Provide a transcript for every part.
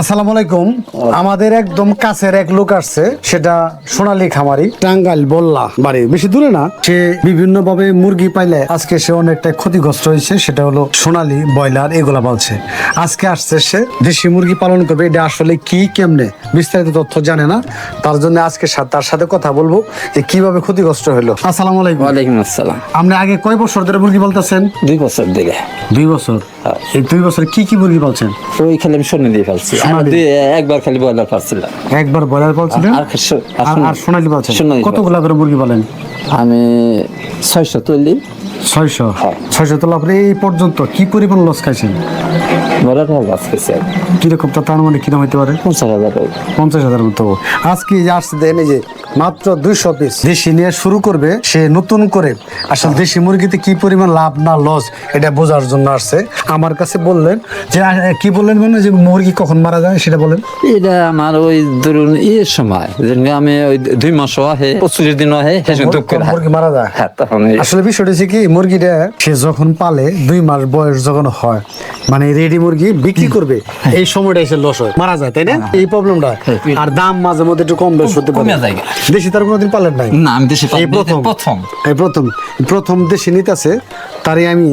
আসসালামু আলাইকুম। আমাদের একদম কাছের এক লোক আসছে, সেটা সোনালী খামারি, টাঙ্গাইল বল্লা বাড়ি, বেশি দূরে না। সে বিভিন্ন ভাবে মুরগি পাইলে আজকে সে অনেকটা ক্ষতিগ্রস্ত হয়েছে, সেটা হলো সোনালী, ব্রয়লার এগুলা পালছে। আজকে আসছে সে দেশি মুরগি পালন করবে, এটা আসলে কি কেমনে বিস্তারিত তথ্য জানে না, তার জন্য আজকে তার সাথে কথা বলবো যে কিভাবে ক্ষতিগ্রস্ত হলো। আসসালামু আলাইকুম। ওয়ালাইকুম আসসালাম। আপনি আগে কয় বছর ধরে মুরগি পালতেছেন? 2 বছর দিকে। 2 বছর। এই 2 বছর কি কি মুরগি পালছেন? ওই খালি আমি সোনালি দিয়ে ফেলছি। একবার খালি ব্রয়লার পালছিলাম। একবার ব্রয়লার পালছিলেন আর সোনালী পালছেন? কতগুলা করে মুরগি পালেন? আমি 600 তুলি। 600 তোলা। আপনি এই পর্যন্ত কি পরিমাণ লস খাইছেন? ব্রয়লার লস খাইছি। কিরকম? তার মানে কিরকম হইতে পারে? 50,000। 50,000 মতো। আজকে যে আসছে দেখেন, এই যে মাত্র 200 পিস দেশি নিয়ে শুরু করবে সে নতুন করে। আসলে দেশি মুরগিতে কি পরিমাণ লাভ না লস এটা বোঝার জন্য আসছে আমার কাছে। বললেন যে কি বললেন, মানে যে মুরগি কখন মারা যায় সেটা বলেন। এটা আমার ওই ধরুন সময় আমি ওই 2 মাস হয় 25 দিন হয় মুরগি মারা যায়। হ্যাঁ, তখন আসলে বিষয়টা হচ্ছে কি, মুরগিটা সে যখন পালে 2 মাস বয়স যখন হয়, মানে রেডি মুরগি বিক্রি করবে, এই সময়টা এসে লস হয়, মারা যায়, তাই না? এই প্রবলেমটা। আর দাম মাঝে মধ্যে একটু কম বেশ হতে পারে। দেশি তার কোনোদিন পালেন নাই? না, আমি দেশি প্রথম দেশি নিতেছে। তারই আমি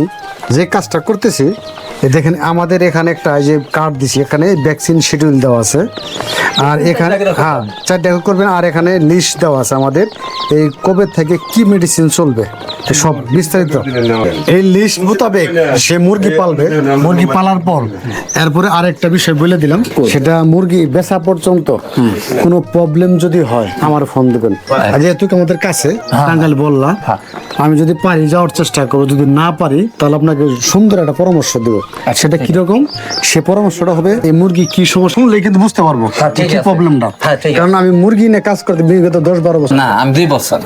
যে কাজটা করতেছি, দেখেন আমাদের এখানে একটা যে কার্ড দিছি, এখানে ভ্যাকসিন শিডিউল দেওয়া আছে, আর এখানে 4 টাকা করবেন, আর এখানে লিস্ট দেওয়া আছে আমাদের এই কবে থেকে কি মেডিসিন চলবে সব বিস্তারিত। এই লিস্ট মোতাবেক সে মুরগি পালবে। মুরগি পালার পর এরপরে আরেকটা বিষয় বলে দিলাম, সেটা মুরগি বেচা পর্যন্ত কোনো প্রবলেম যদি হয় আমার ফোন দেবেন। যেহেতু আমাদের কাছে টাঙ্গাইল বললা, আমি যদি পারি যাওয়ার চেষ্টা করবো, যদি না পারি তাহলে আপনাকে সুন্দর একটা পরামর্শ দেবো। সেটা কিরকম, সে পরামর্শটা হবে এই মুরগি কি সমস্যা, শুনলেই কিন্তু বুঝতে পারবো কি প্রবলেমটা। কারণ আমি মুরগি নিয়ে কাজ করতে বিগত 10-12 বছর। না, আমি 2 বছর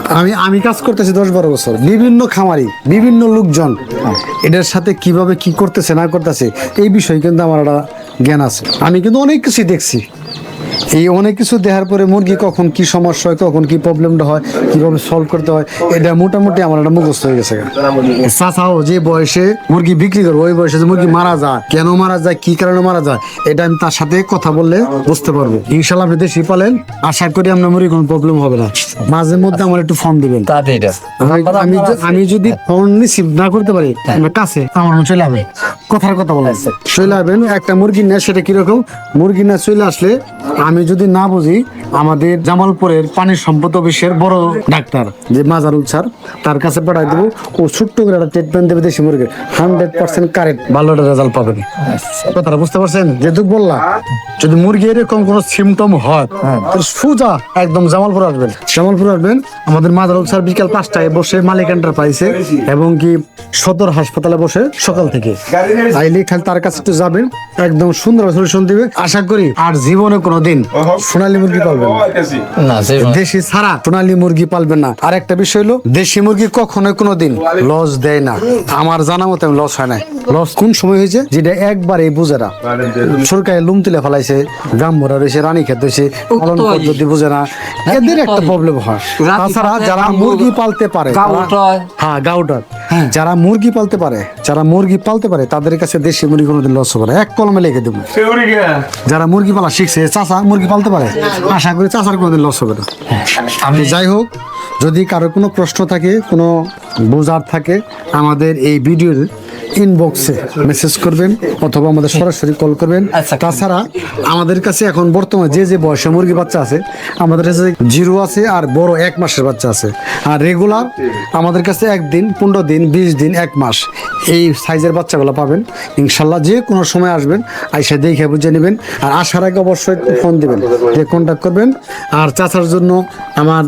আমি কাজ করতেছি 10-12 বছর। বিভিন্ন খামারি, বিভিন্ন লোকজন এটার সাথে কিভাবে কি করতেছে না করতেছে এই বিষয়ে কিন্তু আমার একটা জ্ঞান আছে। আমি কিন্তু অনেক কিছু দেখছি। এই অনেক কিছু দেখার পরে মুরগি কখন কি সমস্যা হয়, কখন কি প্রবলেমটা হয়, কিভাবে সলভ করতে হয়, এটা মোটামুটি আমার একটা মুখস্থ হয়ে গেছে। চাচাও যে বয়সে মুরগি বিক্রি করবো, ওই বয়সে যে মুরগি মারা যায়, কেন মারা যায়, কি কারণে মারা যায়, এটা আমি তার সাথে কথা বললে বুঝতে পারবো। ইনশাল্লাহ আপনি দেশি পালেন, আশা করি আপনার মুরগি কোনো প্রবলেম হবে না। মাঝে মধ্যে আমার একটু ফোন দিবেন। আমি যদি ফোন রিসিভ না করতে পারি, আমার কাছে আমার চলে আসবেন, কথার কথা বলেন, চলে আসবেন। একটা মুরগি নেয়, সেটা কিরকম মুরগি না চলে আসলে আমি যদি না বুঝি, আমাদের জামালপুরের পানি সম্পদ অফিসের বড় ডাক্তার যে মাজারুল স্যার, তার কাছে পাঠাই দেবো। ও ছোট্ট করে একটা ট্রিটমেন্ট দেবে দেশি মুরগি, 100% কারেক্ট ভালো একটা রেজাল্ট পাবেন। কথাটা বুঝতে পারছেন? যেহেতু বললাম, যদি মুরগি এরকম কোনো সিমটম হয় তাহলে সোজা একদম জামালপুর আসবেন। আমাদের মাজারুল স্যার বিকাল 5টায় বসে মালিক এন্টারপ্রাইজে এবং কি সদর হাসপাতালে বসে সকাল থেকে। আইলে খালি তার কাছে একটু যাবেন, একদম সুন্দর সলিউশন দিবে। আশা করি আর জীবনে কোনোদিন সোনালী মুরগি পালবেন না, দেশি ছাড়া সোনালী মুরগি পালবেন না। আর একটা বিষয় হলো, দেশি মুরগি কখনোই কোনোদিন লস দেয় না। আমার জানা মতে লস হয় না। লস কোন সময় হয়েছে, যেটা একবার এই বুঝে না, সরকারি লুম তুলে ফেলাইছে, গ্রাম ভরা রয়েছে, রানী খেতে হয়েছে, পালন পদ্ধতি বুঝে না, এদের একটা প্রবলেম হয়। তাছাড়া যারা মুরগি পালতে পারে, গাউটার, যারা মুরগি পালতে পারে তাদের কাছে দেশি মুরগি কোনোদিন লস হবে না। এক কলমে লিখে দেবো। যারা মুরগি পালা শিখছে, চাচা মুরগি পালতে পারে, আশা করি চাচার কোনোদিন লস হবে না। যাই হোক, যদি কারো কোনো প্রশ্ন থাকে, কোনো বোঝার থাকে, আমাদের এই ভিডিওর ইনবক্সে মেসেজ করবেন অথবা আমাদের সরাসরি কল করবেন। তাছাড়া আমাদের কাছে এখন বর্তমানে যে বয়সে মুরগি বাচ্চা আছে, আমাদের কাছে 0 আছে আর বড় 1 মাসের বাচ্চা আছে। আর রেগুলার আমাদের কাছে 1 দিন, 15 দিন, 20 দিন, 1 মাস এই সাইজের বাচ্চাগুলো পাবেন। ইনশাল্লাহ যে কোনো সময় আসবেন, আইসা দেখে বুঝে নেবেন। আর আসার আগে অবশ্যই ফোন দিবেন, যে কন্ট্যাক্ট করবেন। আর চাচার জন্য আমার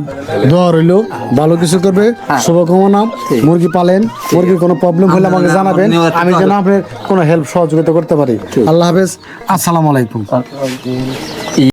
দোয়া রইল, ভালো কিছু করবে, শুভকামনা। মুরগি পালেন, মুরগির কোনো প্রবলেম হলে আমাকে জানাবেন, আমি যেন আপনার কোনো হেল্প সহযোগিতা করতে পারি। আল্লাহ হাফেজ, আসসালামু আলাইকুম।